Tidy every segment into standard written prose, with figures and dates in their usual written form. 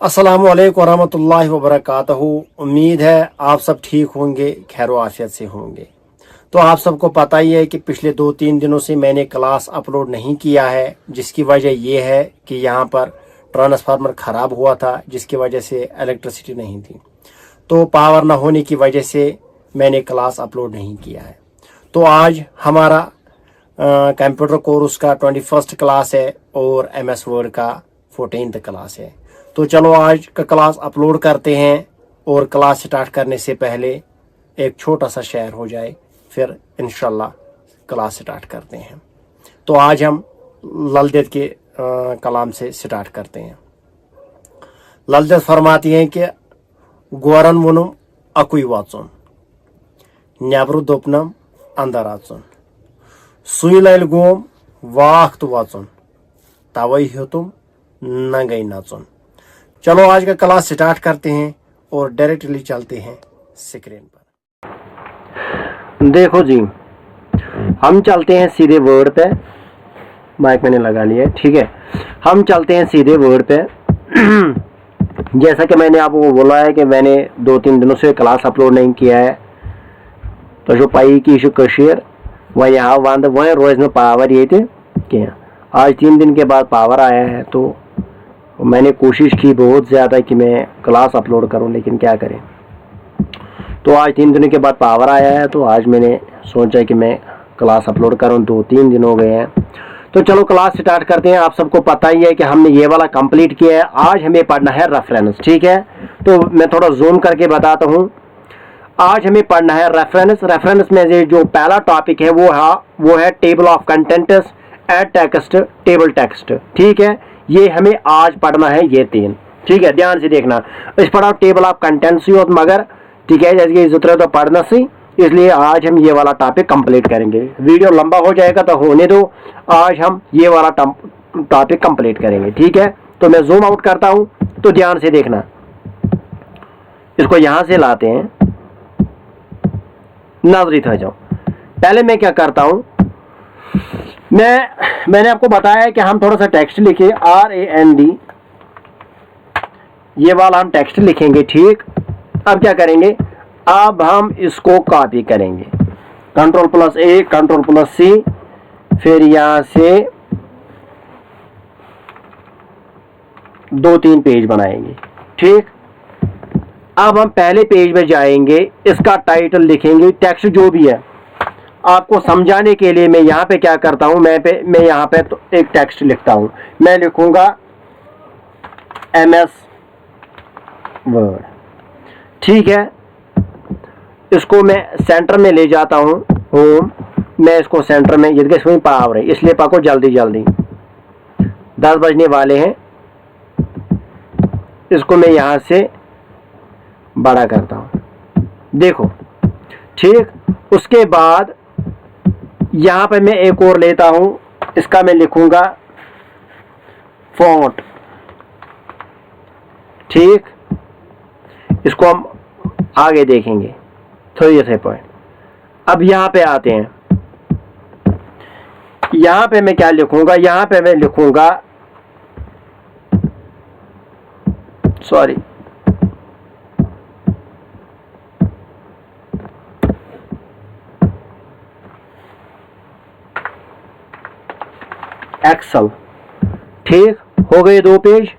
अस्सलामु अलैकुम वरहमतुल्लाहि वबरकातुहू। उम्मीद है आप सब ठीक होंगे, खैर आफियत से होंगे। तो आप सबको पता ही है कि पिछले 2-3 दिनों से मैंने क्लास अपलोड नहीं किया है, जिसकी वजह यह है कि यहाँ पर ट्रांसफार्मर ख़राब हुआ था, जिसकी वजह से इलेक्ट्रिसिटी नहीं थी। तो पावर न होने की वजह से मैंने क्लास अपलोड नहीं किया है। तो आज हमारा कंप्यूटर कोर्स का 21st क्लास है और MS वर्ड का 14th क्लास है। तो चलो आज का क्लास अपलोड करते हैं और क्लास स्टार्ट करने से पहले एक छोटा सा शेयर हो जाए, फिर इंशाल्लाह क्लास स्टार्ट करते हैं। तो आज हम ललदेद के कलाम से स्टार्ट करते हैं। ललदेद फरमाती हैं कि गोरन वुनुम अकुई वाचुन नेब्र दोपनम अंदर आचुन सुई लैल गोम वाख्त वाचुन तवई हेतुम नंगई नाचुन। चलो आज का क्लास स्टार्ट करते हैं और डायरेक्टली चलते हैं स्क्रीन पर। देखो जी, हम चलते हैं सीधे वर्ड पे। माइक मैंने लगा लिया है, ठीक है। हम चलते हैं सीधे वर्ड पे। जैसा कि मैंने आपको बोला है कि मैंने 2-3 दिनों से क्लास अपलोड नहीं किया है, तो जो पाई की कशीर वह यहाँ वंद वह रोज में पावर ये थे कि आज 3 दिन के बाद पावर आया है। तो मैंने कोशिश की बहुत ज़्यादा कि मैं क्लास अपलोड करूं, लेकिन क्या करें। तो आज 3 दिनों के बाद पावर आया है, तो आज मैंने सोचा कि मैं क्लास अपलोड करूं। 2-3 दिन हो गए हैं। तो चलो क्लास स्टार्ट करते हैं। आप सबको पता ही है कि हमने ये वाला कंप्लीट किया है। आज हमें पढ़ना है रेफरेंस, ठीक है। तो मैं थोड़ा जूम करके बताता हूँ। आज हमें पढ़ना है रेफरेंस। रेफरेंस में जो पहला टॉपिक है वो है table of contents, add text, table text, ठीक है। ये हमें आज पढ़ना है, ये 3, ठीक है। ध्यान से देखना। इस पढ़ा टेबल ऑफ कंटेंट्स ही होता, मगर ठीक है जैसे कि तो पढ़ना सी, इसलिए आज हम ये वाला टॉपिक कंप्लीट करेंगे। वीडियो लंबा हो जाएगा तो होने दो, आज हम ये वाला टॉपिक कंप्लीट करेंगे, ठीक है। तो मैं जूम आउट करता हूं, तो ध्यान से देखना। इसको यहां से लाते हैं, नाजरी था जाओ। पहले मैं क्या करता हूं, मैंने आपको बताया है कि हम थोड़ा सा टेक्स्ट लिखे, RAND, ये वाला हम टेक्स्ट लिखेंगे, ठीक। अब क्या करेंगे, अब हम इसको कॉपी करेंगे, Ctrl+A, Ctrl+C, फिर यहां से 2-3 पेज बनाएंगे, ठीक। अब हम पहले पेज में जाएंगे, इसका टाइटल लिखेंगे, टेक्स्ट जो भी है। आपको समझाने के लिए मैं यहाँ पे क्या करता हूँ, मैं यहाँ पे तो एक टेक्स्ट लिखता हूँ। मैं लिखूंगा MS वर्ड, ठीक है। इसको मैं सेंटर में ले जाता हूँ, होम। मैं इसको सेंटर में, ये पावर है इसलिए पाको जल्दी 10 बजने वाले हैं। इसको मैं यहाँ से बड़ा करता हूँ, देखो, ठीक। उसके बाद यहाँ पे मैं एक और लेता हूँ, इसका मैं लिखूंगा फॉन्ट, ठीक। इसको हम आगे देखेंगे थोड़ी से पॉइंट। अब यहाँ पे आते हैं, यहाँ पे मैं क्या लिखूंगा, यहाँ पे मैं लिखूंगा, सॉरी, एक्सेल, ठीक। हो गए 2 पेज।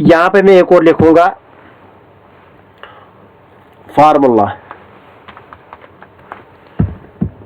यहां पे मैं एक और लिखूंगा फार्मूला,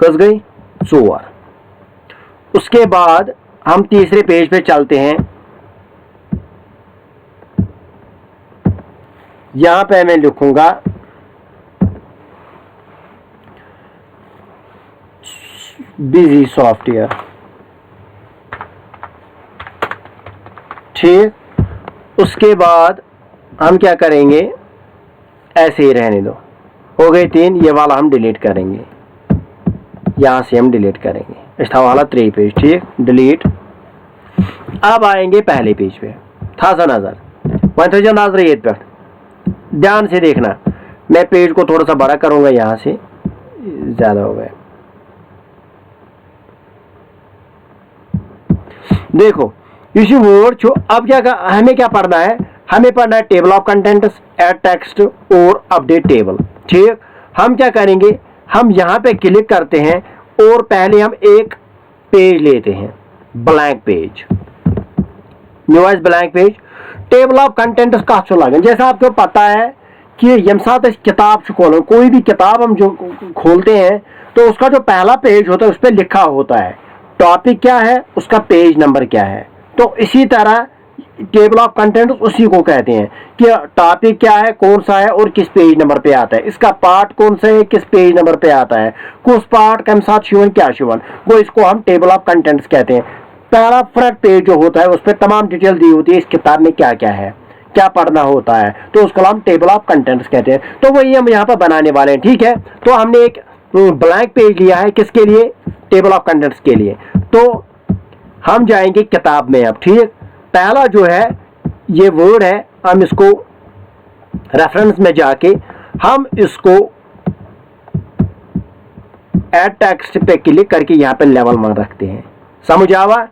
कस गई 4। उसके बाद हम तीसरे पेज पे चलते हैं। यहां पे मैं लिखूंगा बिजी सॉफ्टवेयर, ठीक। उसके बाद हम क्या करेंगे, ऐसे ही रहने दो। हो गए 3, ये वाला हम डिलीट करेंगे, यहां से हम डिलीट करेंगे। इस वाला 3 पेज, ठीक, डिलीट। अब आएंगे पहले पेज पे, था सा नजर वह नजर ये पर। ध्यान से देखना, मैं पेज को थोड़ा सा बड़ा करूंगा, यहां से ज्यादा हो गया। देखो इसी वर्ड अब हमें क्या पढ़ना है, हमें पढ़ना है table of contents, add text और अपडेट टेबल। ठीक, हम क्या करेंगे, हम यहाँ पे क्लिक करते हैं और पहले हम एक पेज लेते हैं, blank page, new age blank page. Table of contents का लगे, जैसा आपको पता है कि यम साथ किताब खोलो, कोई भी किताब हम जो खोलते हैं तो उसका जो पहला पेज होता है उस पर लिखा होता है टॉपिक क्या है, उसका पेज नंबर क्या है। तो इसी तरह टेबल ऑफ कंटेंट उसी को कहते हैं कि टॉपिक क्या है, कौन सा है और किस पेज नंबर पे आता है, इसका पार्ट कौन सा है, किस पेज नंबर पे आता है, कुछ पार्ट के साथ शिवन क्या शिवन, वो इसको हम टेबल ऑफ कंटेंट्स कहते हैं। पहला फ्रंट पेज जो होता है उस पर तमाम डिटेल दी होती है, इस किताब में क्या क्या है, क्या पढ़ना होता है, तो उसको हम टेबल ऑफ कंटेंट्स कहते हैं। तो वही हम यहाँ पर बनाने वाले हैं। ठीक है, तो हमने एक ब्लैंक पेज लिया है, किसके लिए, टेबल ऑफ कंटेंट्स के लिए। तो हम जाएंगे किताब में अब। ठीक, पहला जो है ये वर्ड है, हम इसको रेफरेंस में जाके हम इसको ऐड टेक्स्ट पे क्लिक करके यहाँ पे लेवल 1 रखते हैं। समझ आवा,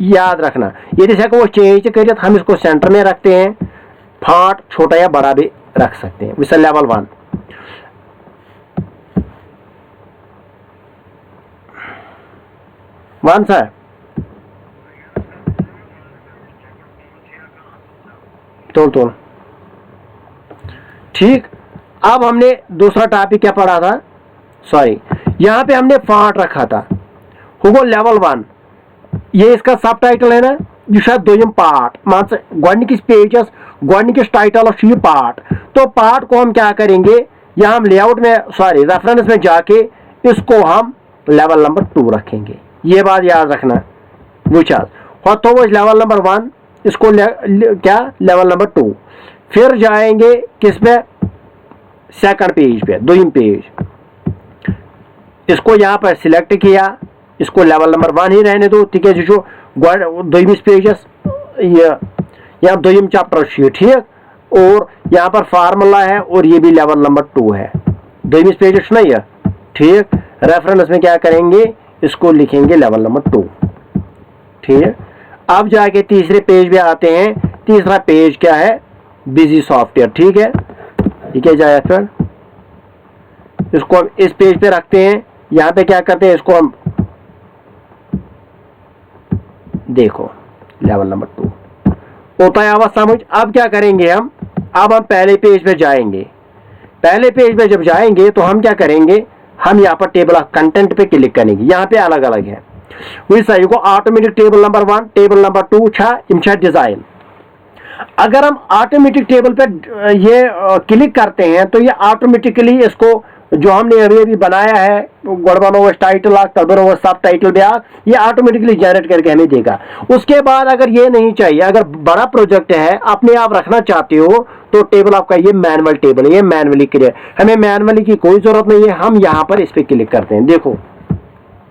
याद रखना ये जैसे को चेंज करिए, हम इसको सेंटर में रखते हैं, फॉन्ट छोटा या बड़ा भी रख सकते हैं, विस लेवल 1। वन सर, तो ठीक। अब हमने दूसरा टॉपिक क्या पढ़ा था, सॉरी, यहाँ पे हमने फॉन्ट रखा था, हुगो लेवल 1, ये इसका सब टाइटल है ना, यह शायद दोयम पार्ट मान गोडनिकिस पेजस गोडनिकिस टाइटल ये पार्ट। तो पार्ट को हम क्या करेंगे, यहाँ हम लेआउट में सॉरी रेफरेंस में जाके इसको हम लेवल नंबर 2 रखेंगे। ये बात याद रखना, विचार तो वो लेवल नंबर 1, इसको क्या लेवल नंबर 2, फिर जाएंगे किस पे, सेकंड पेज पे, दोयम पेज, इसको यहाँ पर सिलेक्ट किया, इसको लेवल नंबर 1 ही रहने दो। ठीक है, जो दोयम पेजस यहाँ दोयम चैप्टर शीट, ठीक, और यहाँ पर फार्मूला है और ये भी लेवल नंबर 2 है, दोयम पेजस नहीं है। ठीक, रेफरेंस में क्या करेंगे, इसको लिखेंगे लेवल नंबर 2। ठीक है, अब जाके तीसरे पेज पे आते हैं। तीसरा पेज क्या है, बिजी सॉफ्टवेयर। ठीक है, ठीक है, जाए फिर इसको हम इस पेज पे रखते हैं। यहाँ पे क्या करते हैं, इसको हम देखो लेवल नंबर 2 होता है आवाज समझ। अब क्या करेंगे हम, अब हम पहले पेज पे जाएंगे। पहले पेज पे जब जाएंगे तो हम क्या करेंगे, हम यहाँ पर टेबल ऑफ कंटेंट पे क्लिक करेंगे। यहाँ पे अलग अलग है, वही सही को automatic table number 1, table number 2 छा डिजाइन। अगर हम ऑटोमेटिक टेबल पे ये क्लिक करते हैं तो ये ऑटोमेटिकली इसको जो हमने अभी बनाया है गड़बड़ो टाइटल तलबरो सब टाइटल भी ये ऑटोमेटिकली जनरेट करके हमें देगा। उसके बाद अगर ये नहीं चाहिए, अगर बड़ा प्रोजेक्ट है अपने आप रखना चाहते हो तो टेबल आपका ये मैनुअल टेबल है, ये मैनुअली क्रिएट, हमें मैनुअली की कोई जरूरत नहीं है। हम यहाँ पर इस पर क्लिक करते हैं। देखो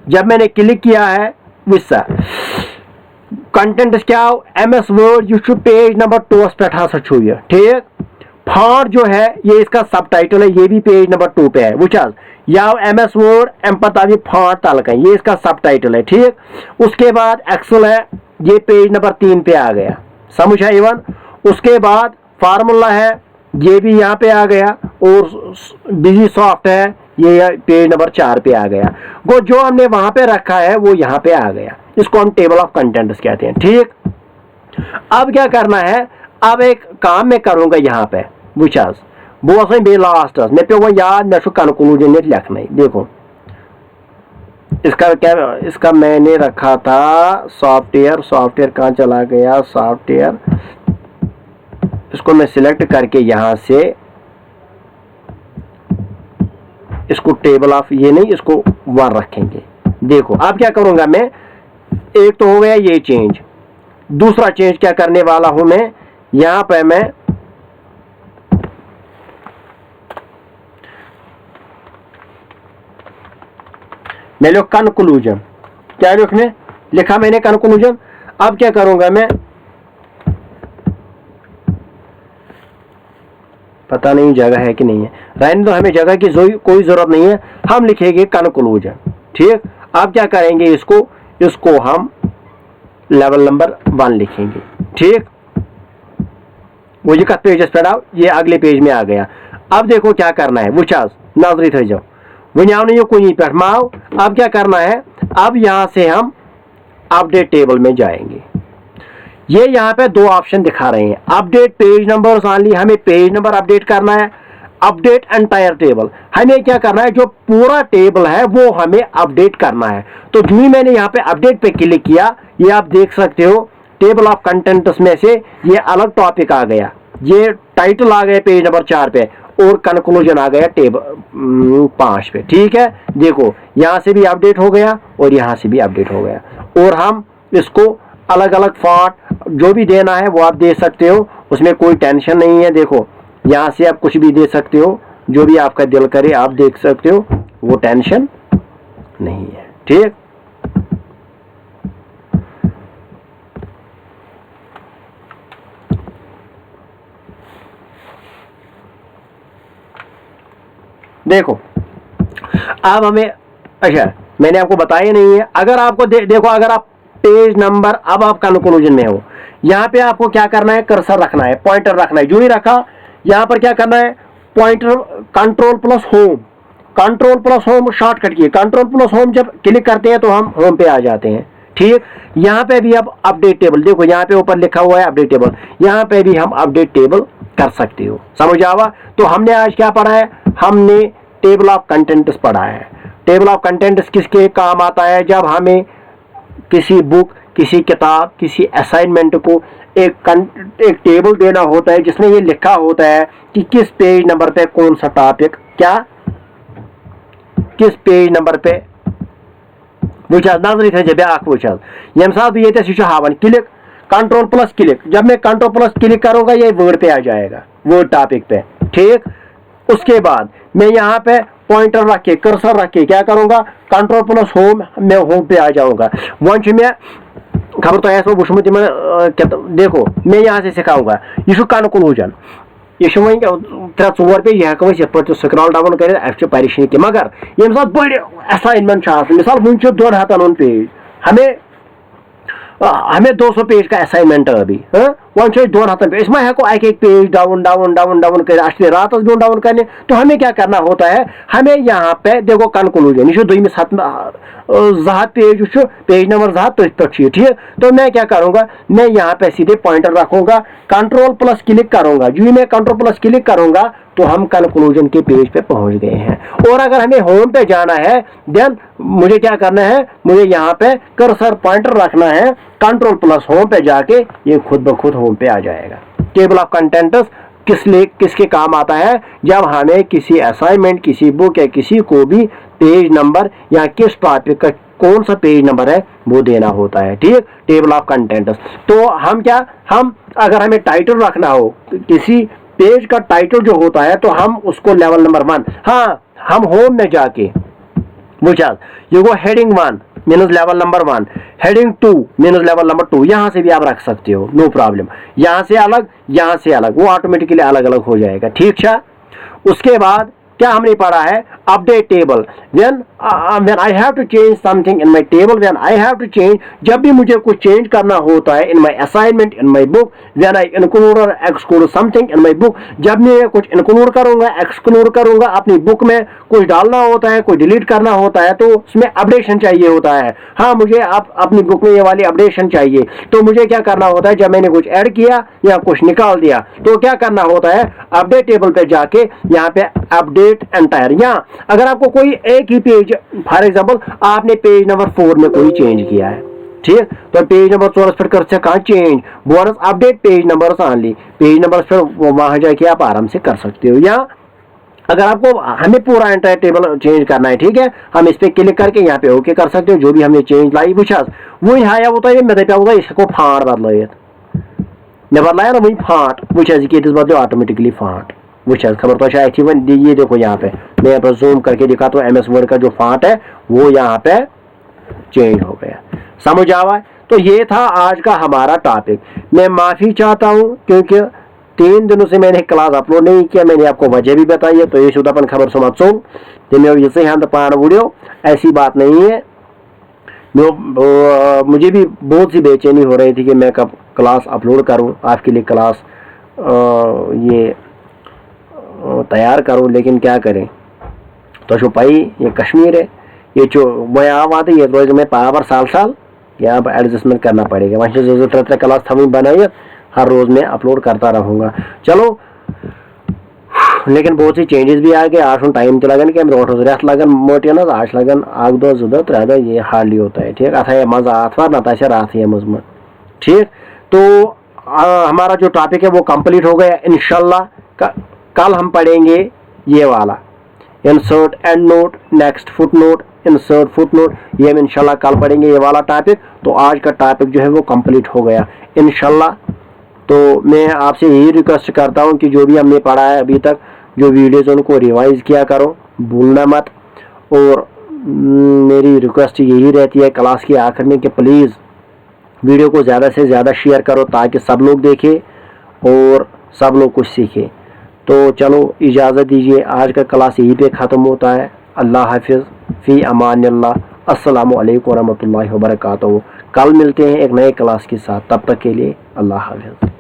जब मैंने क्लिक किया है विस्सा कंटेंट क्या MS वर्ड यह पेज नंबर 2 पे छू। ठीक, फॉन्ट जो है ये इसका सब टाइटल है, ये भी पेज नंबर 2 पे है। विचार या MS वर्ड एम पता भी फॉन्ट तालक है, ये इसका सब टाइटल है। ठीक, उसके बाद एक्सेल है, ये पेज नंबर 3 पे आ गया, समझ है इवन। उसके बाद फार्मूला है, ये भी यहाँ पे आ गया, और बिजी सॉफ्ट है, ये पेज नंबर 4 पे आ गया। वो जो हमने वहां पे रखा है वो यहाँ पे आ गया, इसको हम टेबल ऑफ कंटेंट्स कहते हैं। ठीक, अब क्या करना है, अब एक काम मैं करूंगा यहाँ पे विचार वो बे लास्ट मैं पे वो याद मैं कंक्लूजन लिखना ही। देखो इसका क्या, इसका मैंने रखा था सॉफ्टवेयर कहाँ चला गया, सॉफ्टवेयर, इसको मैं सिलेक्ट करके यहां से इसको टेबल ऑफ ये नहीं, इसको 1 रखेंगे। देखो अब क्या करूंगा मैं, एक तो हो गया ये चेंज, दूसरा चेंज क्या करने वाला हूं मैं, यहां पे मैं लो कंक्लूजन, क्या लिखने लिखा मैंने कंक्लूजन। अब क्या करूंगा मैं, पता नहीं जगह है कि नहीं है, रहने दो, हमें जगह की कोई जरूरत नहीं है, हम लिखेंगे कंक्लूजन। ठीक, अब क्या करेंगे, इसको हम लेवल नंबर 1 लिखेंगे। ठीक, वो कत पेजस पे आव, ये अगले पेज में आ गया। अब देखो क्या करना है, वो नजरी थो जाओ, वन आव ये कुछ पे माव। अब क्या करना है, अब यहां से हम अपडेट टेबल में जाएंगे। ये यहाँ पे 2 ऑप्शन दिखा रहे हैं, अपडेट पेज नंबर ऑनली, हमें पेज नंबर अपडेट करना है, अपडेट एंटायर टेबल, हमें क्या करना है, जो पूरा टेबल है वो हमें अपडेट करना है। तो जो ही मैंने यहाँ पे अपडेट पे क्लिक किया, ये आप देख सकते हो टेबल ऑफ कंटेंट्स में से ये अलग टॉपिक आ गया, ये टाइटल आ गया पेज नंबर 4 पे और कंक्लूजन आ गया टेबल 5 पे। ठीक है, देखो यहाँ से भी अपडेट हो गया और यहाँ से भी अपडेट हो गया। और हम इसको अलग अलग फॉन्ट जो भी देना है वो आप दे सकते हो, उसमें कोई टेंशन नहीं है। देखो यहाँ से आप कुछ भी दे सकते हो, जो भी आपका दिल करे आप देख सकते हो, वो टेंशन नहीं है। ठीक, देखो अब हमें, अच्छा मैंने आपको बताया नहीं है, अगर आपको देखो अगर आप पेज नंबर, अब आप कंक्लूजन में हो, यहाँ पे आपको क्या करना है, कर्सर रखना है, पॉइंटर रखना है। जो ही रखा, यहाँ पर क्या करना है, pointer control plus home, control plus home shortcut किए, कंट्रोल प्लस होम जब क्लिक करते हैं तो हम होम पे आ जाते हैं। ठीक, यहाँ पे भी अब अपडेट टेबल, देखो यहाँ पे ऊपर लिखा हुआ है अपडेट टेबल, यहाँ पे भी हम अपडेट टेबल कर सकते हो। समझ आवा? तो हमने आज क्या पढ़ा है, हमने टेबल ऑफ कंटेंट्स पढ़ा है। टेबल ऑफ कंटेंट्स किसके काम आता है, जब हमें किसी बुक, किसी किताब, किसी असाइनमेंट को एक टेबल देना होता है जिसमें ये लिखा होता है कि किस पेज नंबर पे कौन सा टॉपिक, क्या किस पेज नंबर पे नजर थे ब्याक यम साथ ये हावन क्लिक कंट्रोल प्लस क्लिक, जब मैं कंट्रोल प्लस क्लिक करूंगा ये वर्ड पे आ जाएगा, वर्ड टॉपिक पे। ठीक, उसके बाद मैं यहाँ पे पॉइंटर रख के, कर्सर रख के क्या करूंगा, कंट्रोल प्लस होम, मैं होम पे आ जाऊंगा। वन मैं खबर तो ऐसा वुचमुत, देखो मैं यहाँ से सिखाऊंगा, यह कंक्लूजन, यह वो 3-4 पे यह हेको पे स्क्रॉल डाउन कर परेशानी की, मगर ये बड़ असाइनमेंट मिसाल वन 2 हतन पेज, हमें 200 पेज का असाइनमेंट अभी वन 2 हतन पेज, इसमें हेको एक page down down down down कर रात भी डाउन करने। तो हमें क्या करना होता है, हमें यहाँ पे देखो कंक्लूजन, यह 2 पेज, पेज नंबर 2 तो ठीक है। तो मैं क्या करूंगा, मैं यहाँ पे सीधे पॉइंटर रखूंगा, कंट्रोल प्लस क्लिक करूंगा, जो मैं कंट्रोल प्लस क्लिक करूंगा तो हम कंक्लूजन के पेज पे पहुंच गए हैं। और अगर हमें होम पे जाना है, देन मुझे क्या करना है, मुझे यहाँ पे कर्सर पॉइंटर रखना है, कंट्रोल प्लस होम पे जाके ये खुद ब खुद होम पे आ जाएगा। टेबल ऑफ कंटेंट्स किसके काम आता है, जब हमें किसी असाइनमेंट, किसी बुक या किसी को भी पेज नंबर या किस टॉपिक का कौन सा पेज नंबर है वो देना होता है। ठीक, टेबल ऑफ कंटेंट्स। तो हम क्या, हम अगर हमें टाइटल रखना हो, किसी पेज का टाइटल जो होता है, तो हम उसको लेवल नंबर 1, हाँ हम होम में जाके ये वो heading 1 मीनस level number 1, heading 2 मीनस level number 2, यहां से भी आप रख सकते हो, नो प्रॉब्लम। यहां से अलग, यहां से अलग, वो ऑटोमेटिकली अलग अलग हो जाएगा। ठीक है, उसके बाद क्या हमने पढ़ा है, update table, when I have to change something in my table, when I have to change, जब भी मुझे कुछ चेंज करना होता है in my assignment, in my book, when I include और exclude something in my book, जब मैं कुछ इंक्लूड करूंगा, एक्सक्लूड करूंगा, अपनी बुक में कुछ डालना होता है, कुछ डिलीट करना होता है, तो उसमें अपडेशन चाहिए होता है। हाँ, मुझे अपनी बुक में ये वाली अपडेशन चाहिए, तो मुझे क्या करना होता है, जब मैंने कुछ ऐड किया या कुछ निकाल दिया, तो क्या करना होता है, अपडेट टेबल पे जाके यहाँ पे अपडेट एंटायर, यहाँ अगर आपको कोई एक ही पेज, फॉर एग्जांपल आपने पेज नंबर 4 में कोई चेंज किया है, ठीक, तो पेज नंबर 4 पर कर से कहाँ change, bonus update page number only, page number पर वहां जाके आप आराम से कर सकते हो। या अगर आपको हमें पूरा एंटायर टेबल चेंज करना है, ठीक है, हम इस पे क्लिक करके यहाँ पे ओके कर सकते हो। जो भी हमने चेंज लाई बुछास वो यहाँ होता है, मैं होता है इसको फाट बदल मैं बदलाया ना, वही फाट बुछास के बदलो ऑटोमेटिकली फाट बुछास, खबर तो शायद थी। ये देखो यहाँ पे मैं यहाँ पर जूम करके दिखाता हूँ, MS वर्ड का जो फाट है वो यहाँ पे चेंज हो गया। समझ आवा? तो ये था आज का हमारा टॉपिक। मैं माफी चाहता हूँ क्योंकि 3 दिनों से मैंने क्लास अपलोड नहीं किया, मैंने आपको वजह भी बताई है। तो ये शुद्धापन खबर समझो तो मैं इसे यहाँ पान वीडियो, ऐसी बात नहीं है। मुझे भी बहुत सी बेचैनी हो रही थी कि मैं कब क्लास अपलोड करूं, आपके लिए क्लास ये तैयार करूं, लेकिन क्या करें, तो शो पाई ये कश्मीर है, ये जो मैं आवात है, ये रोज में पावर साल साल यहाँ पर एडजस्टमेंट करना पड़ेगा। वहाँ से तरह क्लास थमी बनाई, हर रोज़ मैं अपलोड करता रहूँगा। चलो, लेकिन बहुत सी चेंजेस भी आ गए। आज टाइम तो लगन कि रोज रेत लगन मोटे ना, आज लगन आग दो जुदा त्रे दो, ये हार्डली होता है। ठीक, अथ मजा आतवार ना तैसे रात ये मजमन। ठीक, तो हमारा जो टॉपिक है वो कंप्लीट हो गया। इंशाल्लाह कल हम पढ़ेंगे ये वाला insert and note, next foot note, insert foot note, ये हम इंशाल्लाह कल पढ़ेंगे ये वाला टॉपिक। तो आज का टॉपिक जो है वो कंप्लीट हो गया इंशाल्लाह। तो मैं आपसे यही रिक्वेस्ट करता हूँ कि जो भी हमने पढ़ा है अभी तक, जो वीडियोज़ उनको रिवाइज़ किया करो, भूलना मत। और मेरी रिक्वेस्ट यही रहती है क्लास के आखिर में कि प्लीज़ वीडियो को ज़्यादा से ज़्यादा शेयर करो ताकि सब लोग देखें और सब लोग कुछ सीखें। तो चलो इजाज़त दीजिए, आज का क्लास यहीं पे ख़त्म होता है। अल्लाह हाफिज़, फ़ी अमानिल्लाह, अस्सलामु अलैकुम वरहमतुल्लाहि वबरकातुहू। कल मिलते हैं एक नए क्लास के साथ, तब तक के लिए अल्लाह हाफिज़।